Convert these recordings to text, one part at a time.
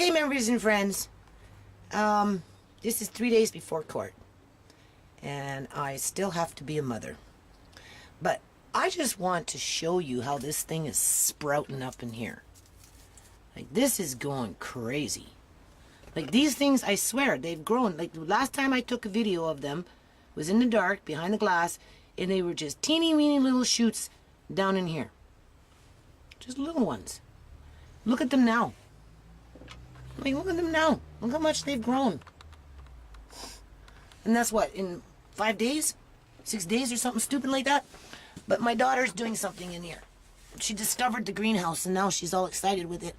Okay, members and friends, this is 3 days before court, and I still have to be a mother. But I just want to show you how this thing is sprouting up in here. Like, this is going crazy. Like, these things, I swear, they've grown. Like, the last time I took a video of them was in the dark, behind the glass, and they were just teeny weeny little shoots down in here. Just little ones. Look at them now. I mean, look at them now. Look how much they've grown. And that's what, in 5 days? 6 days or something stupid like that? But my daughter's doing something in here. She discovered the greenhouse and now she's all excited with it.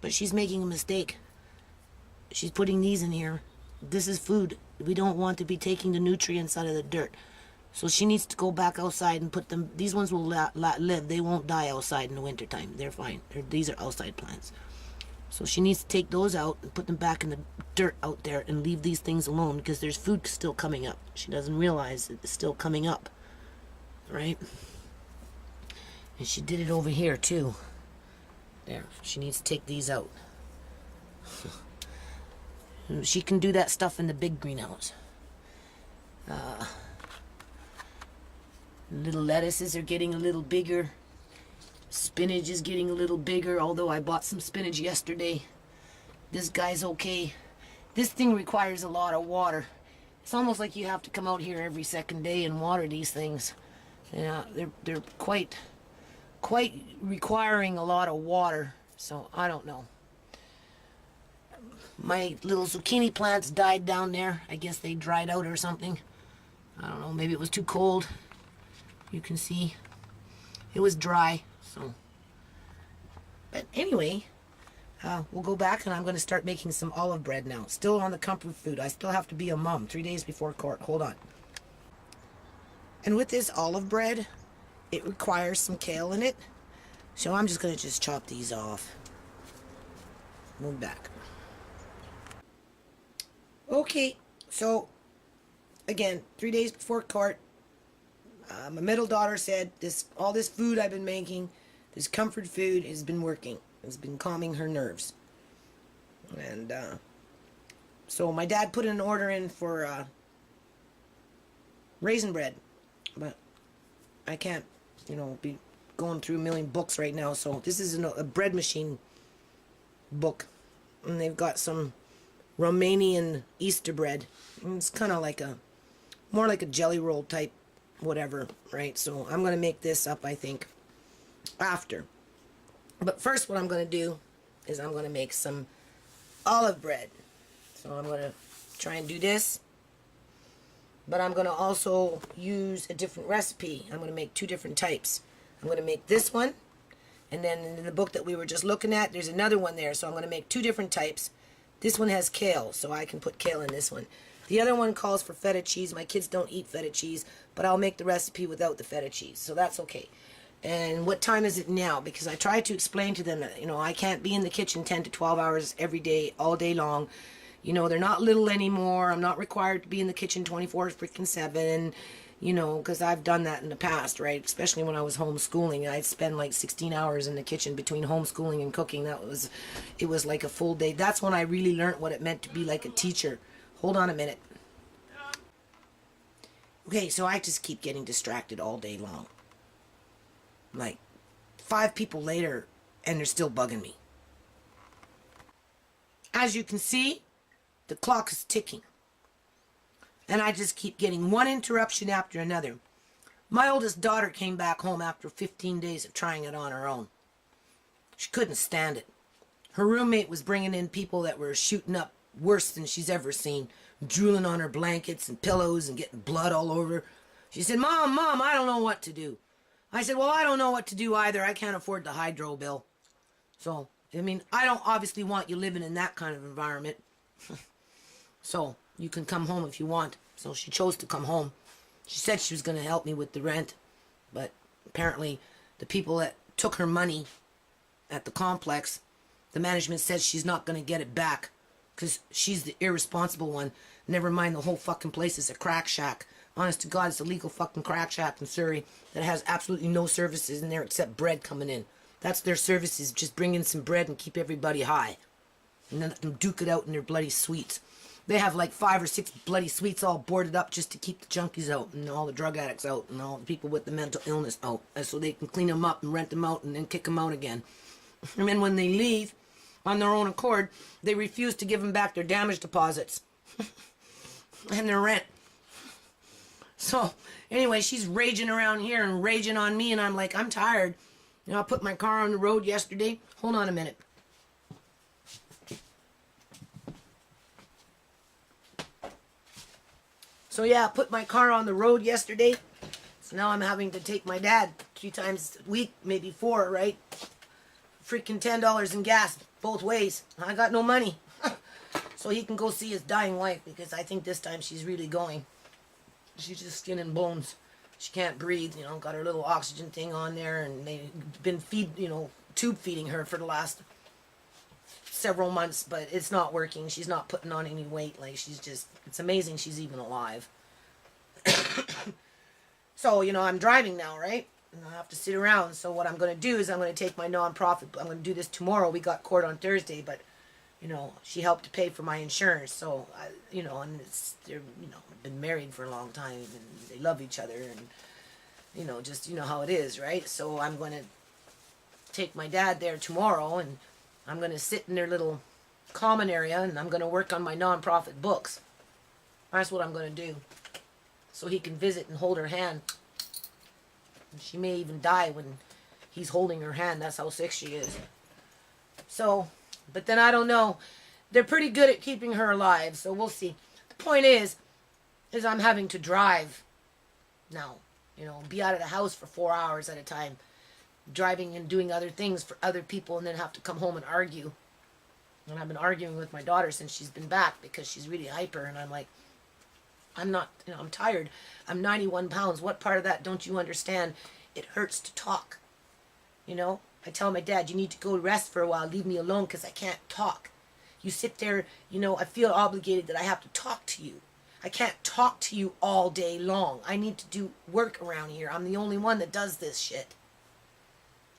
But she's making a mistake. She's putting these in here. This is food. We don't want to be taking the nutrients out of the dirt. So she needs to go back outside and put them. These ones will live. They won't die outside in the wintertime. They're fine. These are outside plants. So she needs to take those out and put them back in the dirt out there and leave these things alone because there's food still coming up. She doesn't realize it's still coming up. Right? And she did it over here too. There. She needs to take these out. She can do that stuff in the big greenhouse. Little lettuces are getting a little bigger. Spinach is getting a little bigger, although I bought some spinach yesterday. This guy's okay. This thing requires a lot of water. It's almost like you have to come out here every second day and water these things. Yeah, they're quite requiring a lot of water, so I don't know. My little zucchini plants died down there. I guess they dried out or something. I don't know, maybe it was too cold. You can see it was dry. So, but anyway, we'll go back and I'm going to start making some olive bread now. Still on the comfort food. I still have to be a mom 3 days before court. Hold on. And with this olive bread, it requires some kale in it. So I'm just going to just chop these off. Move back. Okay, so again, 3 days before court, my middle daughter said all this food I've been making, this comfort food, has been working. It's been calming her nerves. And so my dad put an order in for raisin bread. But I can't, be going through a million books right now. So this is a bread machine book. And they've got some Romanian Easter bread. And it's kind of like more like a jelly roll type whatever, right? So I'm going to make this up, I think, after. But first what I'm going to do is I'm going to make some olive bread. So I'm going to try and do this. But I'm going to also use a different recipe. I'm going to make two different types. I'm going to make this one. And then in the book that we were just looking at, there's another one there. So I'm going to make two different types. This one has kale, so I can put kale in this one. The other one calls for feta cheese. My kids don't eat feta cheese, but I'll make the recipe without the feta cheese, so that's okay. And what time is it now? Because I tried to explain to them that, I can't be in the kitchen 10 to 12 hours every day, all day long. They're not little anymore. I'm not required to be in the kitchen 24/7, because I've done that in the past, right? Especially when I was homeschooling. I'd spend like 16 hours in the kitchen between homeschooling and cooking. It was like a full day. That's when I really learned what it meant to be like a teacher. Hold on a minute. Okay, so I just keep getting distracted all day long. Like 5 people later, and they're still bugging me. As you can see, the clock is ticking. And I just keep getting one interruption after another. My oldest daughter came back home after 15 days of trying it on her own. She couldn't stand it. Her roommate was bringing in people that were shooting up worse than she's ever seen, drooling on her blankets and pillows and getting blood all over. She said, Mom, I don't know what to do. I said, well, I don't know what to do either. I can't afford the hydro bill. So, I don't obviously want you living in that kind of environment. So, you can come home if you want. So she chose to come home. She said she was going to help me with the rent. But apparently the people that took her money at the complex, the management says she's not going to get it back. Because she's the irresponsible one. Never mind, the whole fucking place is a crack shack. Honest to God, it's a legal fucking crack shack in Surrey that has absolutely no services in there except bread coming in. That's their services, just bring in some bread and keep everybody high. and then let them duke it out in their bloody suites. They have like 5 or 6 bloody suites all boarded up just to keep the junkies out and all the drug addicts out and all the people with the mental illness out, and so they can clean them up and rent them out and then kick them out again. And then when they leave on their own accord, they refuse to give them back their damage deposits and their rent. So anyway, she's raging around here and raging on me, and I'm like, I'm tired. You know, I put my car on the road yesterday. Hold on a minute. So yeah, I put my car on the road yesterday. So now I'm having to take my dad 3 times a week, maybe 4, right? Freaking $10 in gas both ways. I got no money. So he can go see his dying wife, because I think this time she's really going. She's just skin and bones. She can't breathe, you know, got her little oxygen thing on there, and they've been tube feeding her for the last several months, but it's not working. She's not putting on any weight. Like, she's just, it's amazing she's even alive. So, you know, I'm driving now, right? And I have to sit around. So what I'm going to do is I'm going to take my nonprofit. I'm going to do this tomorrow. We got court on Thursday, but, you know, she helped to pay for my insurance. So, you know, and they're, you know, been married for a long time, and they love each other, and, you know, just, you know how it is, right? So I'm going to take my dad there tomorrow, and I'm going to sit in their little common area, and I'm going to work on my nonprofit books. That's what I'm going to do. So he can visit and hold her hand. And she may even die when he's holding her hand. That's how sick she is. So, but then I don't know. They're pretty good at keeping her alive, so we'll see. The point is I'm having to drive now. You know, be out of the house for 4 hours at a time. Driving and doing other things for other people, and then have to come home and argue. And I've been arguing with my daughter since she's been back, because she's really hyper, and I'm like, I'm not, you know, I'm tired. I'm 91 pounds. What part of that don't you understand? It hurts to talk. You know, I tell my dad, you need to go rest for a while. Leave me alone, because I can't talk. You sit there, you know, I feel obligated that I have to talk to you. I can't talk to you all day long. I need to do work around here. I'm the only one that does this shit.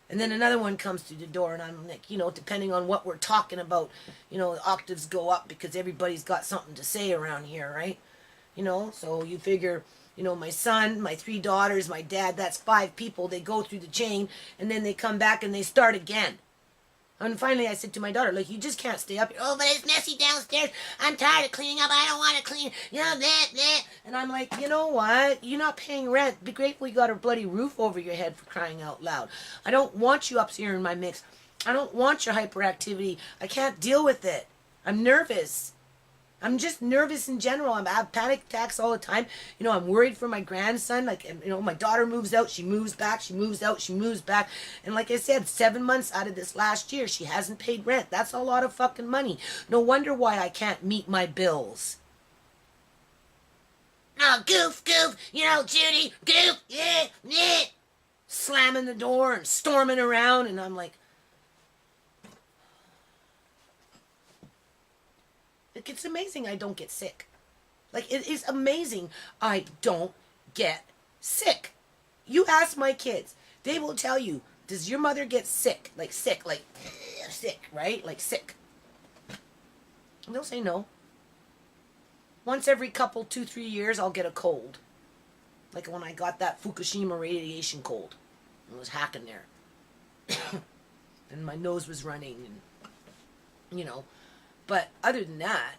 And then another one comes through the door, and I'm like, you know, depending on what we're talking about, you know, the octaves go up, because everybody's got something to say around here, right? You know, so you figure, you know, my son, my 3 daughters, my dad, that's 5 people. They go through the chain, and then they come back and they start again. And finally I said to my daughter, like, you just can't stay up here. Oh, but it's messy downstairs. I'm tired of cleaning up. I don't want to clean. You know, that. And I'm like, you know what? You're not paying rent. Be grateful you got a bloody roof over your head, for crying out loud. I don't want you up here in my mix. I don't want your hyperactivity. I can't deal with it. I'm nervous. I'm just nervous in general. I have panic attacks all the time. You know, I'm worried for my grandson. Like, you know, my daughter moves out, she moves back, she moves out, she moves back. And like I said, 7 months out of this last year, she hasn't paid rent. That's a lot of fucking money. No wonder why I can't meet my bills. Oh, goof, you know, Judy, goof, yeah. Slamming the door and storming around, and I'm like, it's amazing I don't get sick. Like, it is amazing I don't get sick. You ask my kids, they will tell you, does your mother get sick? Like, sick, right? Like, sick. And they'll say no. Once every couple, 2-3 years, I'll get a cold. Like when I got that Fukushima radiation cold. I was hacking there. And my nose was running, and, you know. But other than that,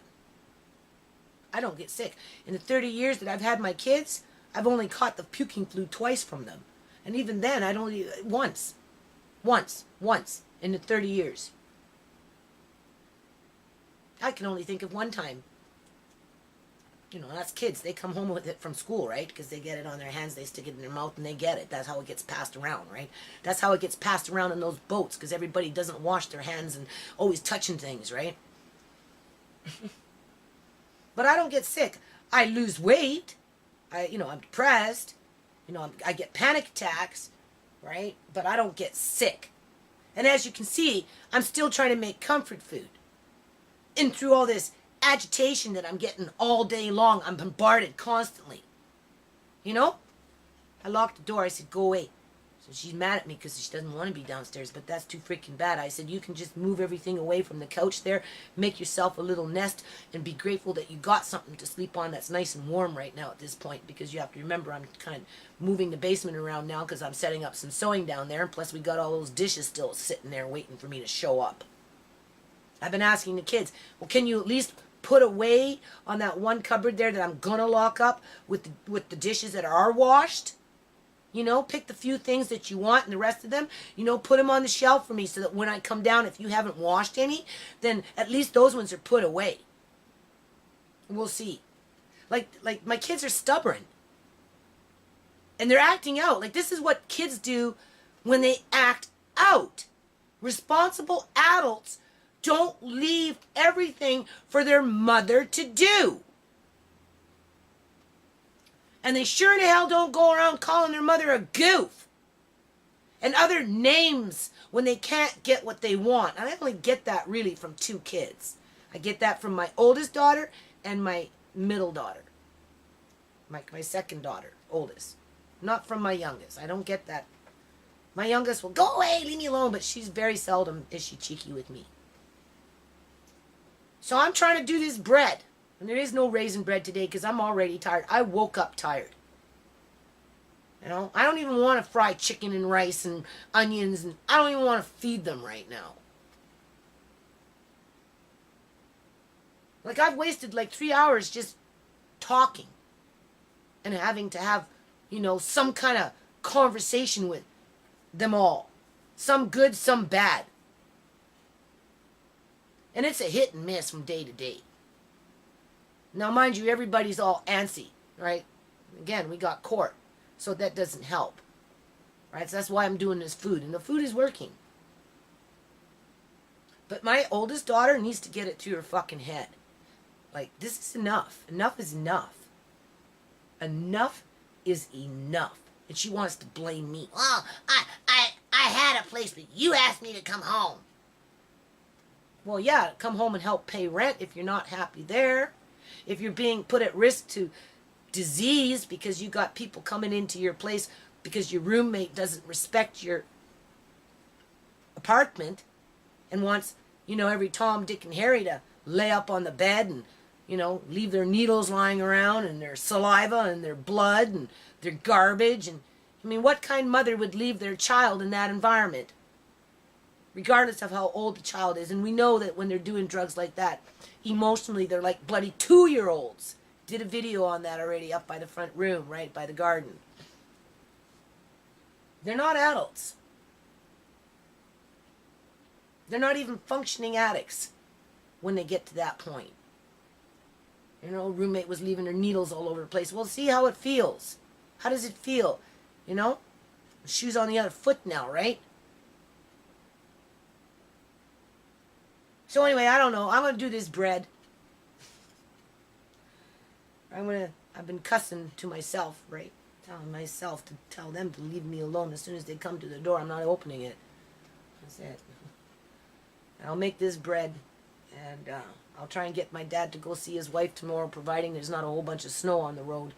I don't get sick. In the 30 years that I've had my kids, I've only caught the puking flu twice from them. And even then, I'd only, once in the 30 years. I can only think of one time. You know, that's kids. They come home with it from school, right? Because they get it on their hands, they stick it in their mouth, and they get it. That's how it gets passed around, right? That's how it gets passed around in those boats, because everybody doesn't wash their hands and always touching things, right? But I don't get sick. I lose weight. I'm depressed. I get panic attacks, right? But I don't get sick. And as you can see, I'm still trying to make comfort food. And through all this agitation that I'm getting all day long, I'm bombarded constantly. You know? I locked the door. I said, go away. So she's mad at me because she doesn't want to be downstairs, but that's too freaking bad. I said, you can just move everything away from the couch there, make yourself a little nest, and be grateful that you got something to sleep on that's nice and warm right now at this point, because you have to remember I'm kind of moving the basement around now because I'm setting up some sewing down there, and plus we got all those dishes still sitting there waiting for me to show up. I've been asking the kids, well, can you at least put away on that one cupboard there that I'm going to lock up with the dishes that are washed? You know, pick the few things that you want and the rest of them, you know, put them on the shelf for me so that when I come down, if you haven't washed any, then at least those ones are put away. We'll see. Like my kids are stubborn. And they're acting out. Like, this is what kids do when they act out. Responsible adults don't leave everything for their mother to do. And they sure in the hell don't go around calling their mother a goof and other names when they can't get what they want. And I only get that really from two kids. I get that from my oldest daughter and my middle daughter. My second daughter, oldest. Not from my youngest. I don't get that. My youngest will go away, leave me alone, but she's very seldom is she cheeky with me. So I'm trying to do this bread. And there is no raisin bread today because I'm already tired. I woke up tired. You know, I don't even want to fry chicken and rice and onions, and I don't even want to feed them right now. Like, I've wasted like 3 hours just talking and having to have, you know, some kind of conversation with them all. Some good, some bad. And it's a hit and miss from day to day. Now, mind you, everybody's all antsy, right? Again, we got court, so that doesn't help, right? So that's why I'm doing this food, and the food is working. But my oldest daughter needs to get it through her fucking head. Like, this is enough. Enough is enough. Enough is enough. And she wants to blame me. Oh, I had a place, but you asked me to come home. Well, yeah, come home and help pay rent if you're not happy there. If you're being put at risk to disease because you got people coming into your place because your roommate doesn't respect your apartment and wants, you know, every Tom, Dick, and Harry to lay up on the bed and, you know, leave their needles lying around and their saliva and their blood and their garbage. And I mean, what kind of mother would leave their child in that environment? Regardless of how old the child is. And we know that when they're doing drugs like that, emotionally, they're like bloody 2-year-olds. Did a video on that already up by the front room, right by the garden. They're not adults. They're not even functioning addicts when they get to that point. You know, roommate was leaving her needles all over the place. Well, see how it feels. How does it feel? You know? Shoes on the other foot now, right? So anyway, I don't know. I'm going to do this bread. I've been cussing to myself, right? Telling myself to tell them to leave me alone. As soon as they come to the door, I'm not opening it. That's it. I'll make this bread, and I'll try and get my dad to go see his wife tomorrow, providing there's not a whole bunch of snow on the road.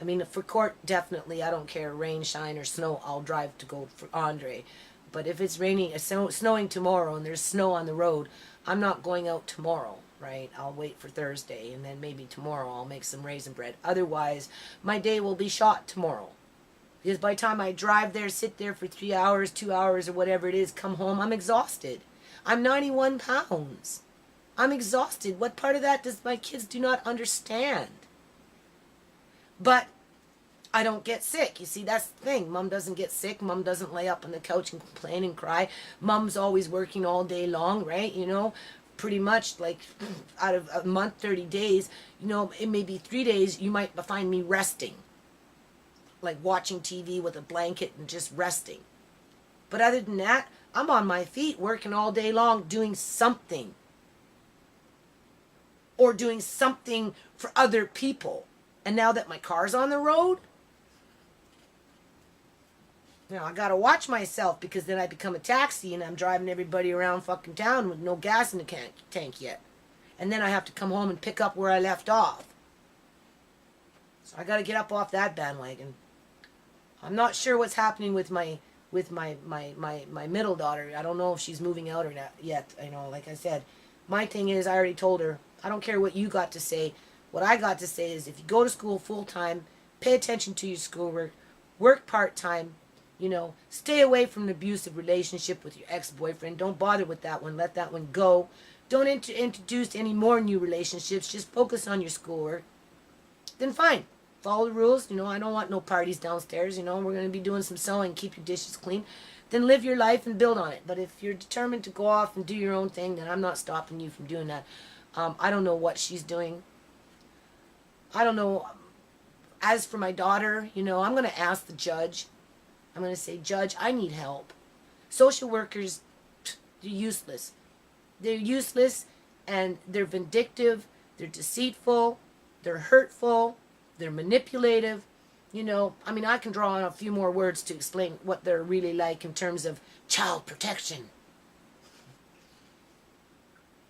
I mean, for court, definitely, I don't care, rain, shine, or snow, I'll drive to go for Andre. But if it's raining, snowing tomorrow, and there's snow on the road, I'm not going out tomorrow, right? I'll wait for Thursday, and then maybe tomorrow I'll make some raisin bread. Otherwise, my day will be shot tomorrow. Because by the time I drive there, sit there for 3 hours, 2 hours, or whatever it is, come home, I'm exhausted. I'm 91 pounds. I'm exhausted. What part of that does my kids do not understand? But I don't get sick. You see, that's the thing. Mom doesn't get sick. Mom doesn't lay up on the couch and complain and cry. Mom's always working all day long, right? You know, pretty much like out of a month, 30 days, you know, it may be 3 days, you might find me resting. Like watching TV with a blanket and just resting. But other than that, I'm on my feet working all day long doing something. Or doing something for other people. And now that my car's on the road, you know, I gotta watch myself because then I become a taxi and I'm driving everybody around fucking town with no gas in the tank yet. And then I have to come home and pick up where I left off. So I gotta get up off that bandwagon. I'm not sure what's happening with my with my middle daughter. I don't know if she's moving out or not yet. Like I said, my thing is, I already told her, I don't care what you got to say. What I got to say is, if you go to school full time, pay attention to your schoolwork, work part time, stay away from an abusive relationship with your ex-boyfriend. Don't bother with that one. Let that one go. Don't introduce any more new relationships. Just focus on your schoolwork. Then fine. Follow the rules. I don't want no parties downstairs. We're going to be doing some sewing. Keep your dishes clean. Then live your life and build on it. But if you're determined to go off and do your own thing, then I'm not stopping you from doing that. I don't know what she's doing. I don't know. As for my daughter, I'm going to ask the judge. I'm going to say, Judge, I need help. Social workers, they're useless. They're useless, and they're vindictive. They're deceitful. They're hurtful. They're manipulative. I can draw on a few more words to explain what they're really like in terms of child protection.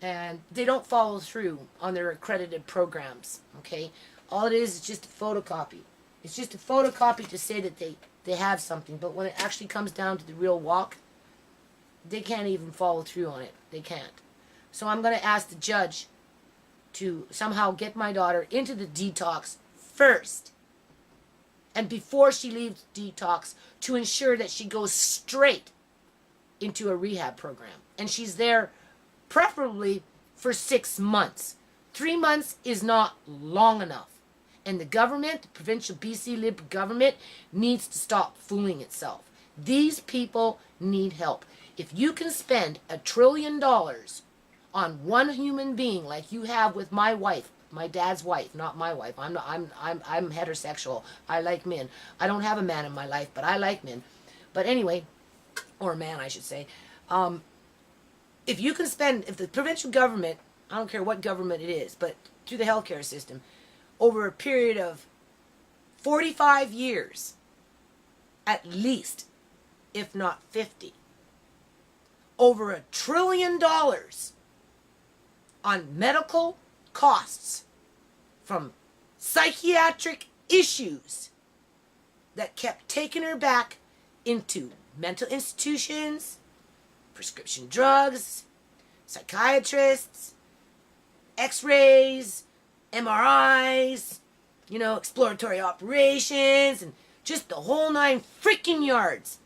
And they don't follow through on their accredited programs, okay? All it is just a photocopy. It's just a photocopy to say that they have something, but when it actually comes down to the real walk, they can't even follow through on it. They can't. So I'm going to ask the judge to somehow get my daughter into the detox first, and before she leaves detox, to ensure that she goes straight into a rehab program. And she's there preferably for 6 months. 3 months is not long enough. And the government, the provincial BC Liberal government, needs to stop fooling itself. These people need help. If you can spend $1 trillion on one human being, like you have with my wife, my dad's wife, not my wife. I'm heterosexual. I like men. I don't have a man in my life, but I like men. But anyway, or a man, I should say. If the provincial government, I don't care what government it is, but through the healthcare system, over a period of 45 years, at least, if not 50, over $1 trillion on medical costs from psychiatric issues that kept taking her back into mental institutions, prescription drugs, psychiatrists, x-rays, MRIs, exploratory operations, and just the whole 9 freaking yards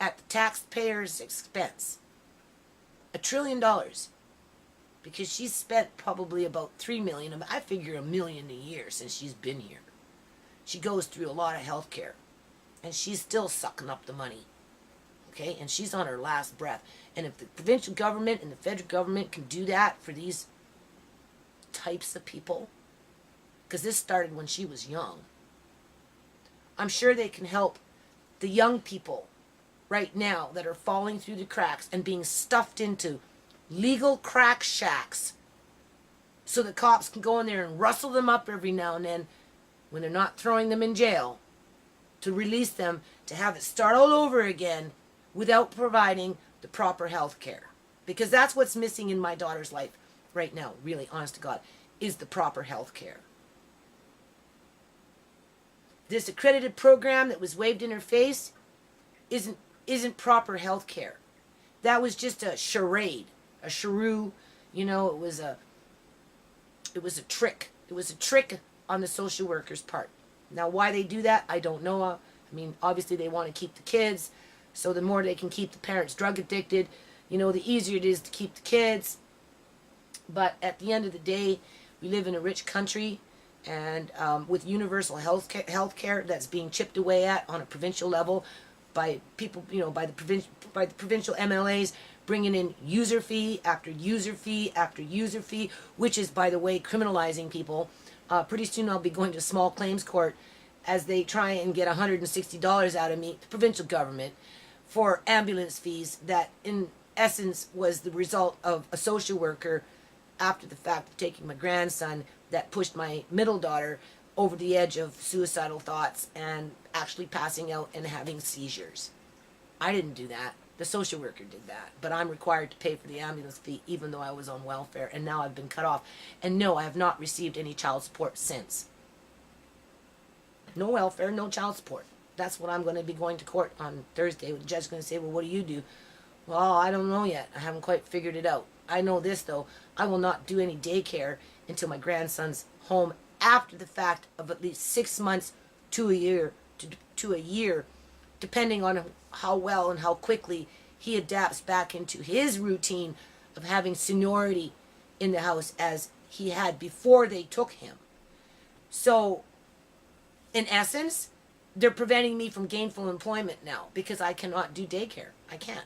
at the taxpayer's expense. $1 trillion. Because she's spent probably about $3 million. I figure $1 million a year since she's been here. She goes through a lot of health care. And she's still sucking up the money. Okay? And she's on her last breath. And if the provincial government and the federal government can do that for these types of people, because this started when she was young, I'm sure they can help the young people right now that are falling through the cracks and being stuffed into legal crack shacks so the cops can go in there and rustle them up every now and then when they're not throwing them in jail, to release them, to have it start all over again without providing the proper health care. Because that's what's missing in my daughter's life right now, really, honest to God, is the proper health care. This accredited program that was waved in her face isn't proper health care. That was just a charade. A charoo, it was a trick. It was a trick on the social worker's part. Now, why they do that, I don't know. Obviously they want to keep the kids, so the more they can keep the parents drug addicted, the easier it is to keep the kids. But at the end of the day, we live in a rich country, and with universal health care that's being chipped away at on a provincial level by people, by the provincial MLAs, bringing in user fee after user fee after user fee, which is, by the way, criminalizing people. Pretty soon I'll be going to small claims court as they try and get $160 out of me, the provincial government, for ambulance fees that in essence was the result of a social worker after the fact of taking my grandson that pushed my middle daughter over the edge of suicidal thoughts and actually passing out and having seizures. I didn't do that. The social worker did that, but I'm required to pay for the ambulance fee even though I was on welfare, and now I've been cut off. And no, I have not received any child support since. No welfare, no child support. that's what I'm going to be going to court on Thursday. The judge's going to say, well, what do you do? Well, I don't know yet. I haven't quite figured it out. I know this, though. I will not do any daycare until my grandson's home after the fact of at least 6 months to a year, to a year, depending on how well and how quickly he adapts back into his routine of having seniority in the house as he had before they took him. So, in essence, they're preventing me from gainful employment now because I cannot do daycare. I can't.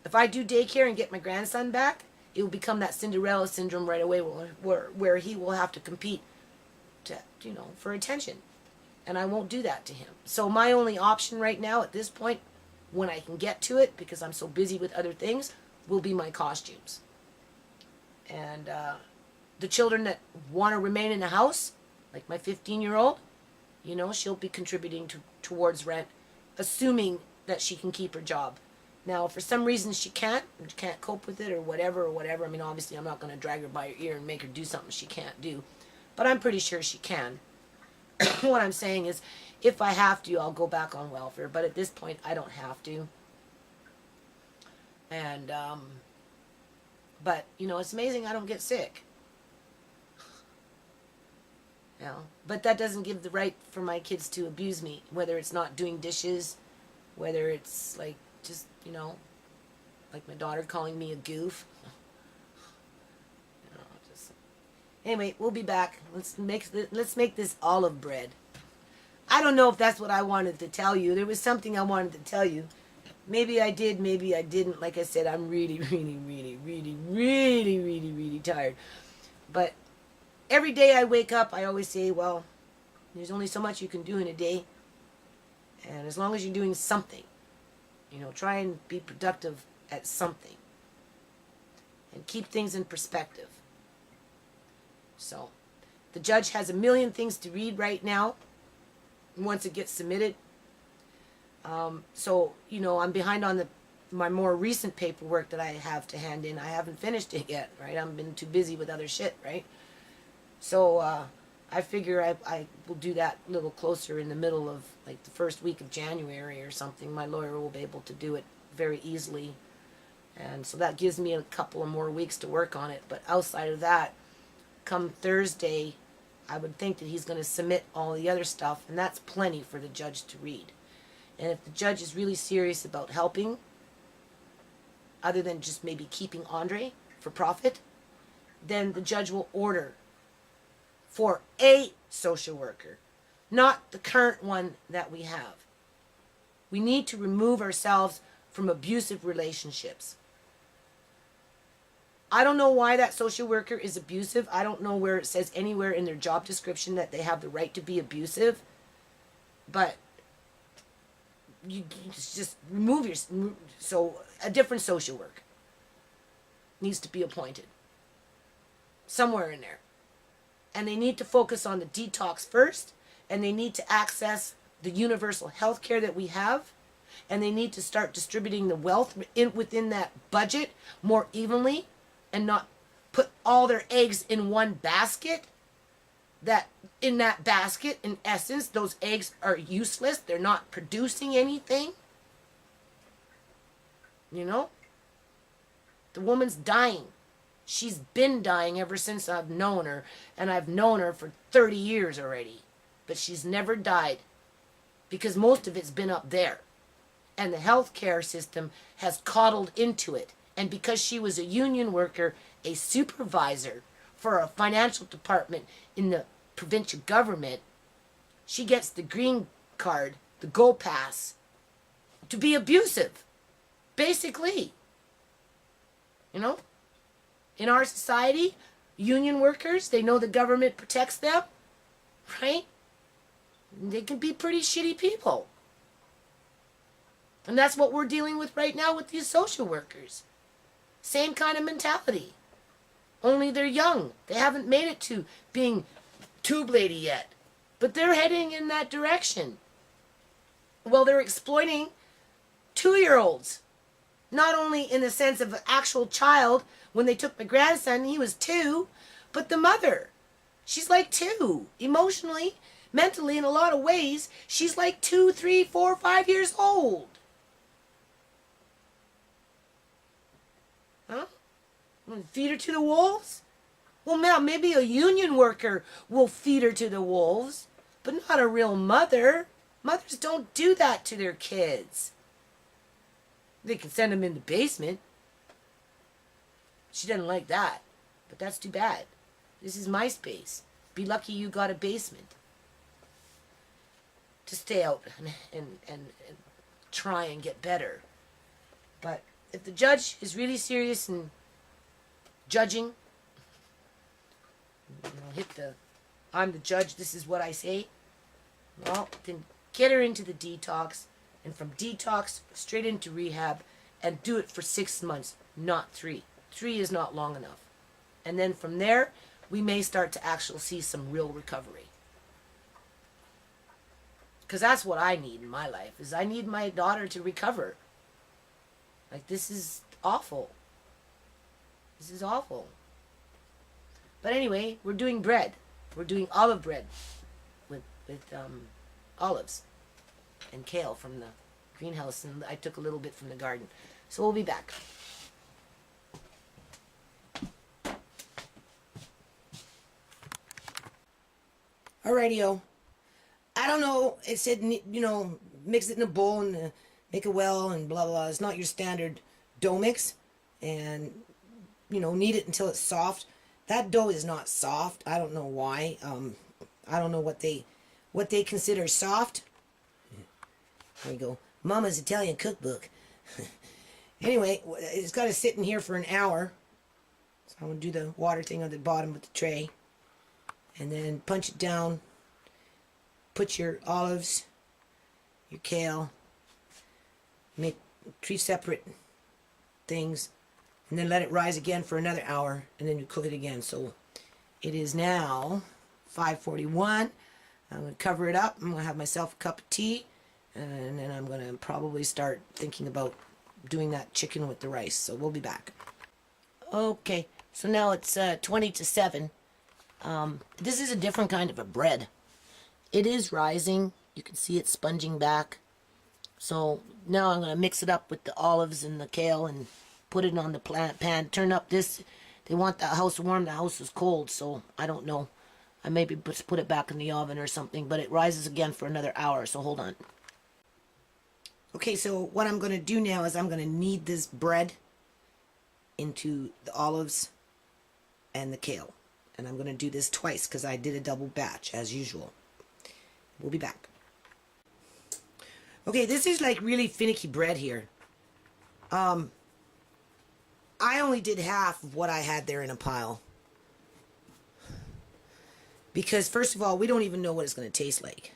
If I do daycare and get my grandson back, it will become that Cinderella syndrome right away where he will have to compete to, for attention. And I won't do that to him. So my only option right now at this point, when I can get to it, because I'm so busy with other things, will be my costumes. And the children that want to remain in the house, like my 15-year-old, she'll be contributing towards rent, assuming that she can keep her job. Now, if for some reason she can't cope with it or whatever, I mean, obviously I'm not going to drag her by her ear and make her do something she can't do. But I'm pretty sure she can. What I'm saying is, if I have to, I'll go back on welfare. But at this point, I don't have to. And, but, it's amazing I don't get sick. But that doesn't give the right for my kids to abuse me, whether it's not doing dishes, whether it's like just, like my daughter calling me a goof. Anyway, we'll be back. Let's make this olive bread. I don't know if that's what I wanted to tell you. There was something I wanted to tell you. Maybe I did, maybe I didn't. Like I said, I'm really, really, really, really, really, really, really tired. But every day I wake up, I always say, well, there's only so much you can do in a day. And as long as you're doing something, try and be productive at something. And keep things in perspective. So, the judge has a million things to read right now once it gets submitted. So, I'm behind on my more recent paperwork that I have to hand in. I haven't finished it yet, right? I've been too busy with other shit, right? So, I figure I will do that a little closer in the middle of, like, the first week of January or something. My lawyer will be able to do it very easily. And so that gives me a couple of more weeks to work on it. But outside of that, come Thursday, I would think that he's going to submit all the other stuff, and that's plenty for the judge to read. And if the judge is really serious about helping, other than just maybe keeping Andre for profit, then the judge will order for a social worker, not the current one that we have. We need to remove ourselves from abusive relationships. I don't know why that social worker is abusive. I don't know where it says anywhere in their job description that they have the right to be abusive. But you just remove your... So a different social worker needs to be appointed. Somewhere in there. And they need to focus on the detox first. And they need to access the universal health care that we have. And they need to start distributing the wealth within that budget more evenly. And not put all their eggs in one basket. That in that basket, in essence, those eggs are useless. They're not producing anything. The woman's dying. She's been dying ever since I've known her. And I've known her for 30 years already. But she's never died. Because most of it's been up there. And the healthcare system has coddled into it. And because she was a union worker, a supervisor for a financial department in the provincial government, she gets the green card, the Go Pass, to be abusive. Basically. In our society, union workers, they know the government protects them, right? They can be pretty shitty people. And that's what we're dealing with right now with these social workers. Same kind of mentality. Only they're young. They haven't made it to being tube lady yet. But they're heading in that direction. Well, they're exploiting 2-year-olds. Not only in the sense of an actual child. When they took my grandson, he was 2. But the mother. She's like 2. Emotionally, mentally, in a lot of ways, she's like 2, 3, 4, 5 years old. Huh? Feed her to the wolves? Well, now maybe a union worker will feed her to the wolves, but not a real mother. Mothers don't do that to their kids. They can send them in the basement. She doesn't like that, but that's too bad. This is my space. Be lucky you got a basement to stay out and try and get better. But if the judge is really serious in judging, hit the I'm the judge, this is what I say, well, then get her into the detox, and from detox straight into rehab, and do it for 6 months, not 3. 3 is not long enough. And then from there, we may start to actually see some real recovery. Because that's what I need in my life, is I need my daughter to recover. Like, this is awful. This is awful. But anyway, we're doing bread. We're doing olive bread with olives and kale from the greenhouse, and I took a little bit from the garden. So we'll be back. Alrighty-o. I don't know, it said, mix it in a bowl and make it well and blah, blah. It's not your standard dough mix. And, knead it until it's soft. That dough is not soft. I don't know why. I don't know what they consider soft. There we go. Mama's Italian cookbook. Anyway, it's got to sit in here for an hour. So I'm going to do the water thing on the bottom with the tray. And then punch it down. Put your olives, your kale, make 3 separate things, and then let it rise again for another hour, and then you cook it again. So it is now 5:41. I'm going to cover it up. I'm going to have myself a cup of tea, and then I'm going to probably start thinking about doing that chicken with the rice. So we'll be back. Okay, so now it's 20 to 7. This is a different kind of a bread. It is rising. You can see it sponging back. So now I'm going to mix it up with the olives and the kale and put it on the pan. Turn up this. They want the house warm. The house is cold, so I don't know. I maybe just put it back in the oven or something, but it rises again for another hour, so hold on. Okay, so what I'm going to do now is I'm going to knead this bread into the olives and the kale. And I'm going to do this twice because I did a double batch as usual. We'll be back. Okay, this is like really finicky bread here. I only did half of what I had there in a pile. Because first of all, we don't even know what it's going to taste like.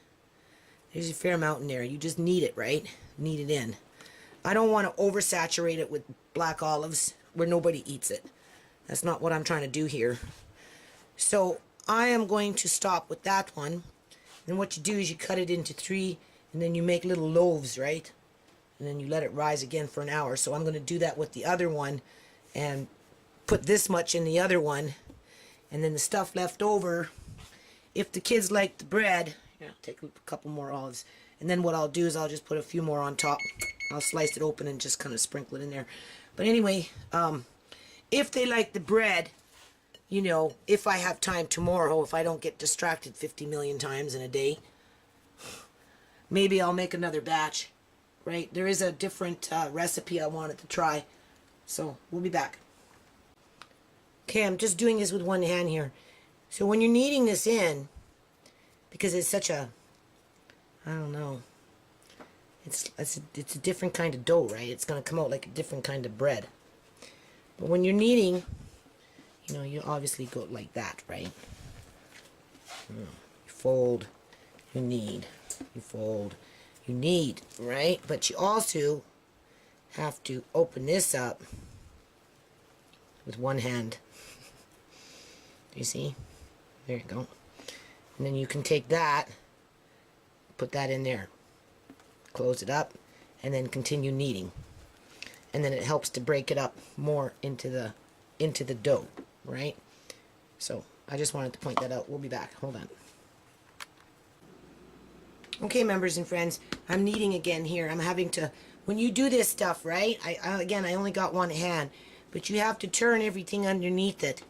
There's a fair amount in there. You just knead it, right? Knead it in. I don't want to oversaturate it with black olives where nobody eats it. That's not what I'm trying to do here. So I am going to stop with that one. And what you do is you cut it into 3, and then you make little loaves, right? And then you let it rise again for an hour. So I'm going to do that with the other one and put this much in the other one. And then the stuff left over, if the kids like the bread, take a couple more olives. And then what I'll do is I'll just put a few more on top. I'll slice it open and just kind of sprinkle it in there. But anyway, if they like the bread, if I have time tomorrow, if I don't get distracted 50 million times in a day, maybe I'll make another batch, right? There is a different recipe I wanted to try, so we'll be back. Okay, I'm just doing this with one hand here. So when you're kneading this in, because it's such a, I don't know, it's a different kind of dough, right? It's going to come out like a different kind of bread. But when you're kneading, you obviously go like that, right? You fold, you knead, you fold, you knead, right? But you also have to open this up with one hand. Do you see? There you go. And then you can take that, put that in there, close it up, and then continue kneading. And then it helps to break it up more into the dough. Right? So I just wanted to point that out. We'll be back. Hold on. Okay, members and friends, I'm kneading again here. I'm having to, when you do this stuff, right? Again, I only got one hand, but you have to turn everything underneath it,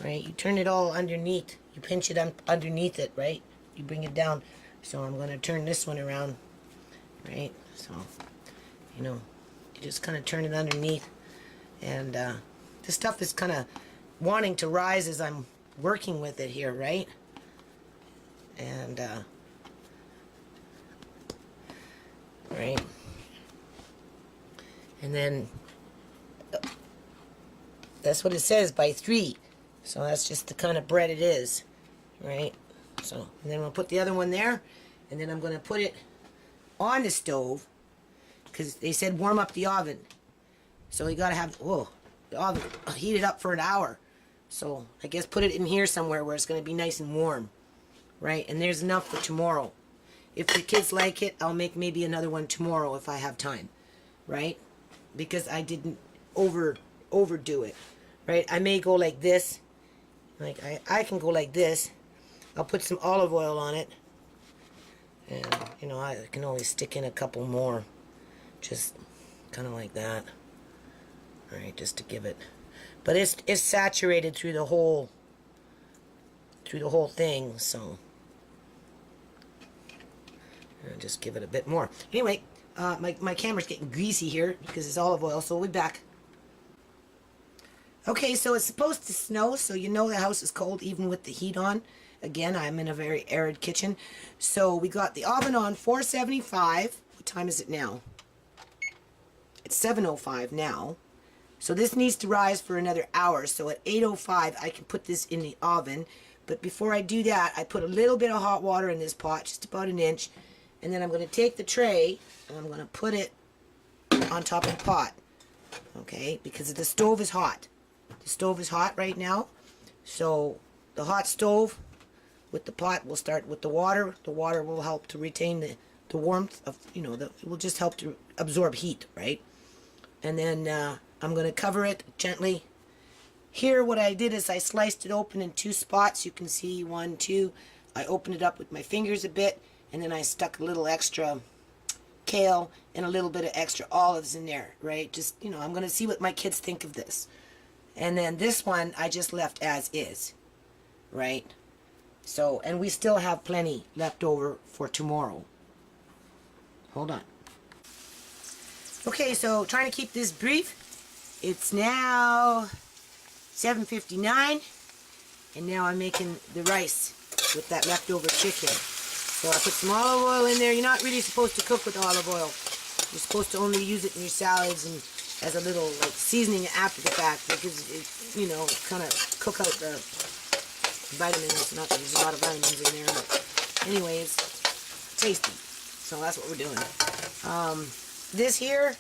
right? You turn it all underneath. You pinch it underneath it, right? You bring it down. So I'm going to turn this one around, right? So, you know, you just kind of turn it underneath. And this stuff is kind of wanting to rise as I'm working with it here, right? And, right? And then that's what it says, by 3. So that's just the kind of bread it is, right? So, and then we'll put the other one there, and then I'm going to put it on the stove, because they said warm up the oven. So you got to have, the oven heat it up for an hour. So I guess put it in here somewhere where it's going to be nice and warm, right? And there's enough for tomorrow. If the kids like it, I'll make maybe another one tomorrow if I have time, right? Because I didn't overdo it, right? I may go like this, like I can go like this. I'll put some olive oil on it, and you know, I can always stick in a couple more, just kind of like that. All right, just to give it, but it's saturated through the whole thing, so I'll just give it a bit more. Anyway, my camera's getting greasy here because it's olive oil, so we'll be back. Okay, so it's supposed to snow, so you know the house is cold even with the heat on. Again, I'm in a very arid kitchen. So we got the oven on 475. What time is it now? It's 7:05 now. So this needs to rise for another hour. So at 8:05, I can put this in the oven. But before I do that, I put a little bit of hot water in this pot, just about an inch. And then I'm going to take the tray and I'm going to put it on top of the pot. Okay, because the stove is hot. The stove is hot right now. So the hot stove with the pot will start with the water. The water will help to retain the warmth of, you know, it will just help to absorb heat, right? And then I'm going to cover it gently. Here what I did is I sliced it open in 2 spots. You can see 1, 2. I opened it up with my fingers a bit, and then I stuck a little extra kale and a little bit of extra olives in there, right? Just, you know, I'm going to see what my kids think of this. And then this one I just left as is, right? So, and we still have plenty left over for tomorrow. Hold on. Okay, so trying to keep this brief. It's now 7:59, and now I'm making the rice with that leftover chicken. So I put some olive oil in there. You're not really supposed to cook with olive oil. You're supposed to only use it in your salads and as a little like seasoning after the fact, because it, you know, kind of cook out the vitamins. Not that there's a lot of vitamins in there, but anyway, it's tasty. So that's what we're doing. This here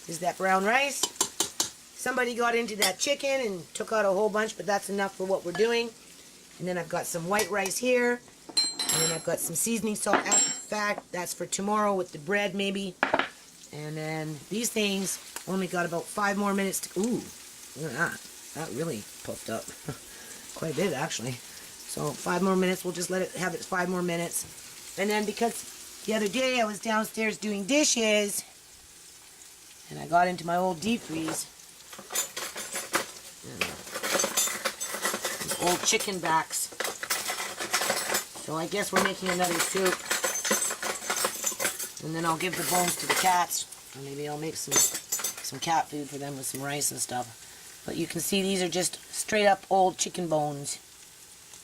is that brown rice. Somebody got into that chicken and took out a whole bunch, but that's enough for what we're doing. And then I've got some white rice here. And then I've got some seasoning salt after the fact. That's for tomorrow with the bread maybe. And then these things only got about 5 more minutes to... Ooh, look at that. That really puffed up. Quite a bit, actually. So 5 more minutes. We'll just let it have its 5 more minutes. And then because the other day I was downstairs doing dishes, and I got into my old deep freeze. These old chicken backs. So I guess we're making another soup. And then I'll give the bones to the cats. Or maybe I'll make some cat food for them with some rice and stuff. But you can see these are just straight up old chicken bones.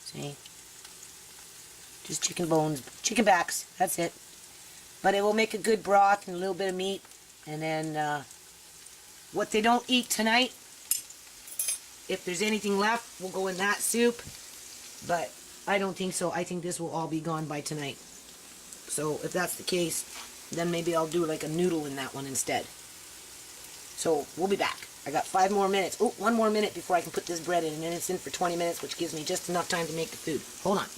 See? Just chicken bones. Chicken backs. That's it. But it will make a good broth and a little bit of meat. And then what they don't eat tonight, if there's anything left, will go in that soup. But I don't think so. I think this will all be gone by tonight. So if that's the case, then maybe I'll do like a noodle in that one instead. So we'll be back. I got 5 more minutes. Oh, 1 more minute before I can put this bread in, and then it's in for 20 minutes, which gives me just enough time to make the food. Hold on.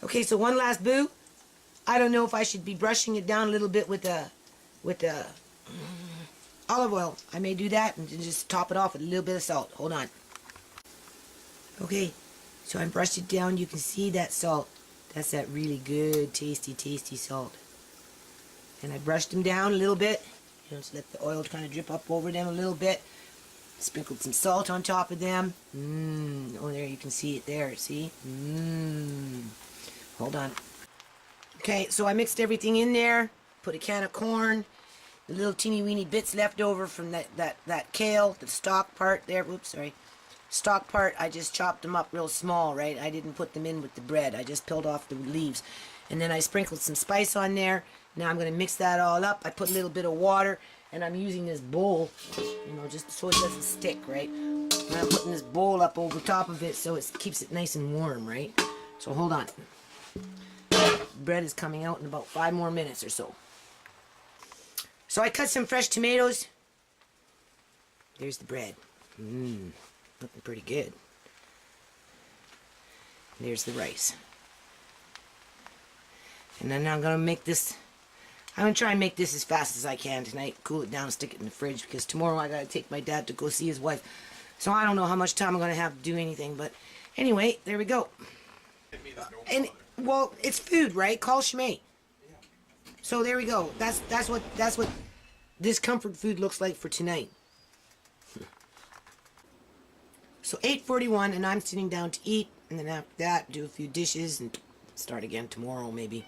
Okay, so one last boo. I don't know if I should be brushing it down a little bit with the olive oil. I may do that and just top it off with a little bit of salt. Hold on. Okay, so I brushed it down. You can see that salt. That's that really good, tasty salt. And I brushed them down a little bit. You know, just let the oil kind of drip up over them a little bit. Sprinkled some salt on top of them. Oh, there, you can see it there, see? Hold on. Okay, so I mixed everything in there. Put a can of corn. The little teeny weeny bits left over from that kale, the stalk part there. Oops, sorry. Stalk part, I just chopped them up real small, right? I didn't put them in with the bread. I just peeled off the leaves. And then I sprinkled some spice on there. Now I'm going to mix that all up. I put a little bit of water, and I'm using this bowl, you know, just so it doesn't stick, right? And I'm putting this bowl up over top of it so it keeps it nice and warm, right? So hold on. Bread is coming out in about 5 more minutes or so. So I cut some fresh tomatoes. There's the bread. Looking pretty good. There's the rice. And then I'm going to make this, I'm going to try and make this as fast as I can tonight. Cool it down and stick it in the fridge because tomorrow I got to take my dad to go see his wife. So I don't know how much time I'm going to have to do anything. But anyway, there we go. And, well, it's food, right? Call Shmate. So there we go. That's what this comfort food looks like for tonight. So 8:41 and I'm sitting down to eat, and then after that do a few dishes and start again tomorrow maybe.